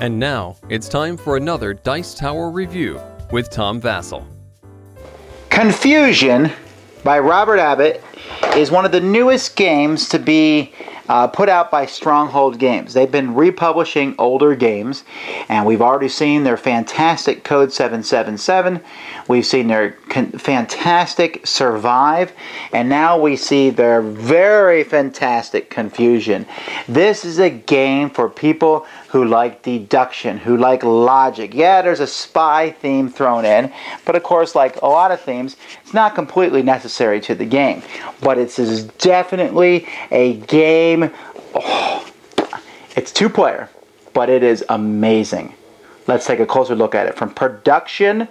And now, it's time for another Dice Tower review with Tom Vasel. Confusion by Robert Abbott is one of the newest games to be put out by Stronghold Games. They've been republishing older games, and we've already seen their fantastic Code 777. We've seen their fantastic Survive, and now we see their very fantastic Confusion. This is a game for people who like deduction, who like logic. Yeah, there's a spy theme thrown in, but of course, like a lot of themes, it's not completely necessary to the game. But it is definitely a game. Oh, it's two-player, but it is amazing. Let's take a closer look at it. From production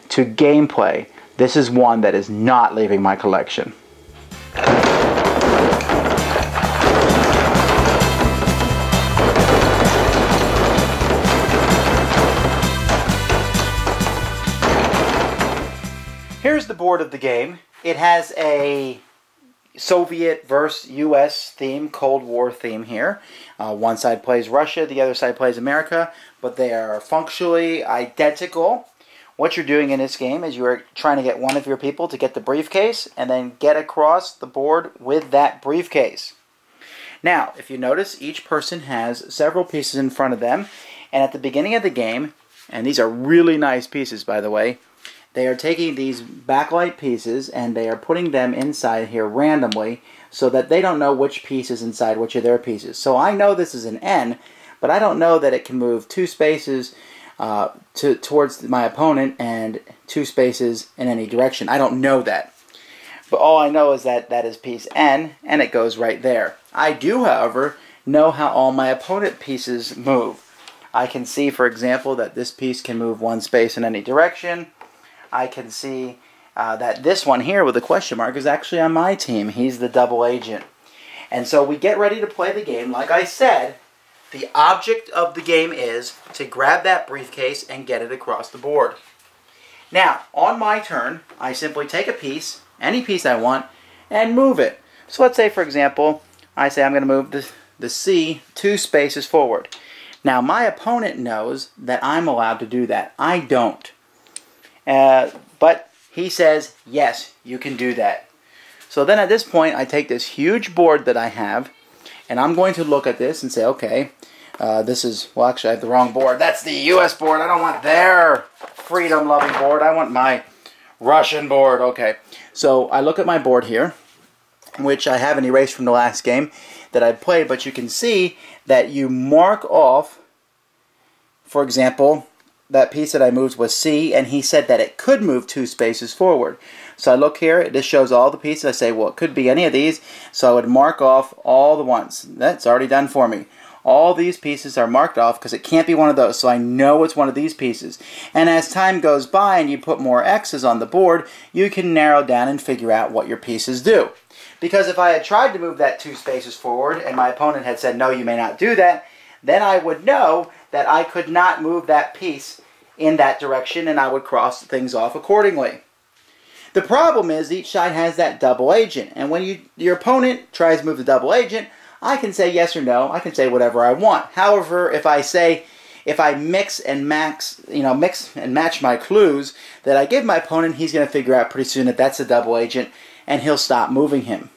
to gameplay, this is one that is not leaving my collection. Here's the board of the game. It has a Soviet versus U.S. theme, Cold War theme here. One side plays Russia, the other side plays America, but they are functionally identical. What you're doing in this game is you're trying to get one of your people to get the briefcase and then get across the board with that briefcase. Now, if you notice, each person has several pieces in front of them, and at the beginning of the game, and these are really nice pieces, by the way, they are taking these backlight pieces and they are putting them inside here randomly so that they don't know which piece is inside which of their pieces. So I know this is an N, but I don't know that it can move 2 spaces towards my opponent and 2 spaces in any direction. I don't know that. But all I know is that that is piece N, and it goes right there. I do, however, know how all my opponent pieces move. I can see, for example, that this piece can move 1 space in any direction. I can see that this one here with the question mark is actually on my team. He's the double agent. And so we get ready to play the game. Like I said, the object of the game is to grab that briefcase and get it across the board. Now, on my turn, I simply take a piece, any piece I want, and move it. So let's say, for example, I say I'm going to move the C 2 spaces forward. Now, my opponent knows that I'm allowed to do that. I don't. But he says, yes, you can do that. So then at this point, I take this huge board that I have, and I'm going to look at this and say, okay, this is, well, actually, I have the wrong board. That's the U.S. board. I don't want their freedom-loving board. I want my Russian board. Okay, so I look at my board here, which I haven't erased from the last game that I played, but you can see that you mark off, for example, that piece that I moved was C, and he said that it could move 2 spaces forward. So I look here, this shows all the pieces. I say, well, it could be any of these, so I would mark off all the ones. That's already done for me. All these pieces are marked off because it can't be one of those, so I know it's one of these pieces. And as time goes by and you put more X's on the board, you can narrow down and figure out what your pieces do. Because if I had tried to move that 2 spaces forward and my opponent had said, no, you may not do that, then I would know that I could not move that piece in that direction, and I would cross things off accordingly. The problem is each side has that double agent, and when your opponent tries to move the double agent, I can say yes or no. I can say whatever I want. However, if I mix and match my clues that I give my opponent, he's going to figure out pretty soon that that's a double agent, and he'll stop moving him.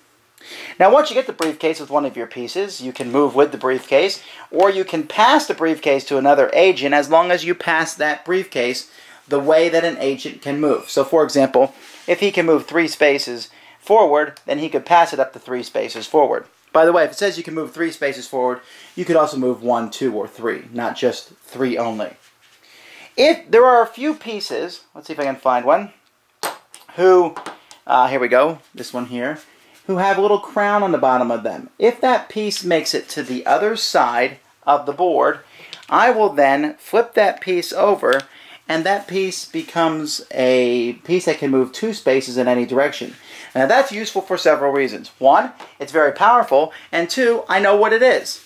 Now, once you get the briefcase with one of your pieces, you can move with the briefcase, or you can pass the briefcase to another agent as long as you pass that briefcase the way that an agent can move. So, for example, if he can move 3 spaces forward, then he could pass it up to 3 spaces forward. By the way, if it says you can move 3 spaces forward, you could also move 1, 2, or 3, not just 3 only. If there are a few pieces, let's see if I can find one, who, here we go, this one here, who have a little crown on the bottom of them. If that piece makes it to the other side of the board, I will then flip that piece over, and that piece becomes a piece that can move 2 spaces in any direction. Now that's useful for several reasons. 1, it's very powerful, and 2, I know what it is.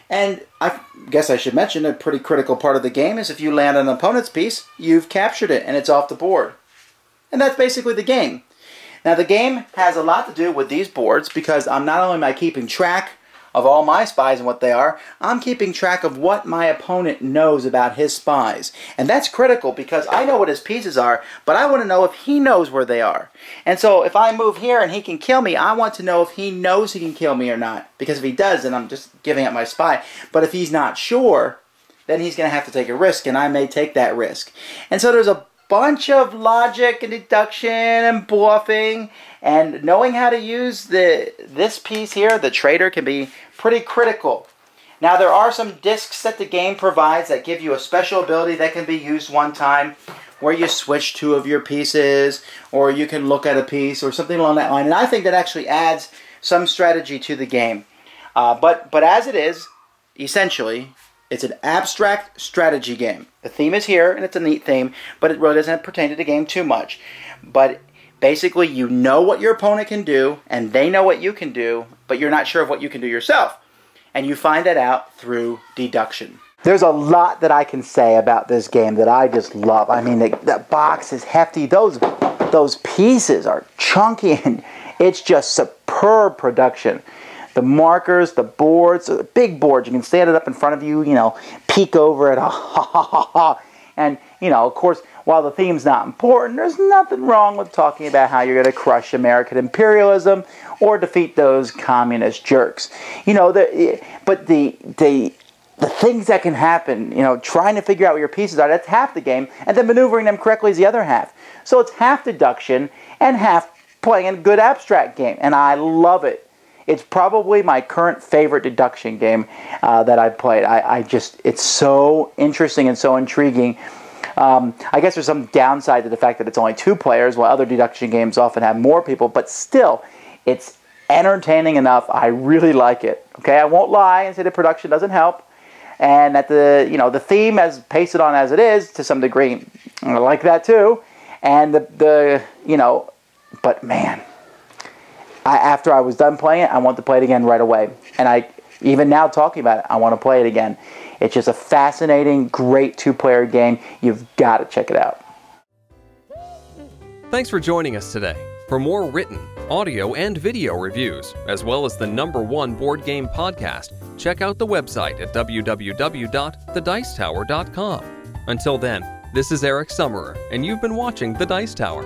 And I guess I should mention a pretty critical part of the game is if you land on an opponent's piece, you've captured it and it's off the board. And that's basically the game. Now the game has a lot to do with these boards because I'm not only am I keeping track of all my spies and what they are. I'm keeping track of what my opponent knows about his spies. And that's critical because I know what his pieces are, but I want to know if he knows where they are. And so if I move here and he can kill me, I want to know if he knows he can kill me or not. Because if he does, then I'm just giving up my spy. But if he's not sure, then he's going to have to take a risk, and I may take that risk. And so there's a bunch of logic and deduction and bluffing, and knowing how to use this piece here, the trader, can be pretty critical. Now there are some discs that the game provides that give you a special ability that can be used one time, where you switch two of your pieces, or you can look at a piece, or something along that line. And I think that actually adds some strategy to the game. But as it is, essentially, it's an abstract strategy game. The theme is here, and it's a neat theme, but it really doesn't pertain to the game too much. But basically, you know what your opponent can do, and they know what you can do, but you're not sure of what you can do yourself. And you find that out through deduction. There's a lot that I can say about this game that I just love. I mean, the box is hefty. Those pieces are chunky, and it's just superb production. The markers, the boards, the big boards, you can stand it up in front of you, peek over it, And, of course, while the theme's not important, there's nothing wrong with talking about how you're going to crush American imperialism or defeat those communist jerks. But the things that can happen, trying to figure out what your pieces are, that's half the game, and then maneuvering them correctly is the other half. So it's half deduction and half playing a good abstract game, and I love it. It's probably my current favorite deduction game that I've played. It's so interesting and so intriguing. I guess there's some downside to the fact that it's only 2 players, while other deduction games often have more people, but still, it's entertaining enough. I really like it. Okay, I won't lie and say the production doesn't help, and that the theme, as pasted on as it is to some degree, I like that too. And but man, after I was done playing it, I want to play it again right away. And even now talking about it, I want to play it again. It's just a fascinating, great 2-player game. You've got to check it out. Thanks for joining us today. For more written, audio, and video reviews, as well as the #1 board game podcast, check out the website at www.thedicetower.com. Until then, this is Eric Summerer, and you've been watching The Dice Tower.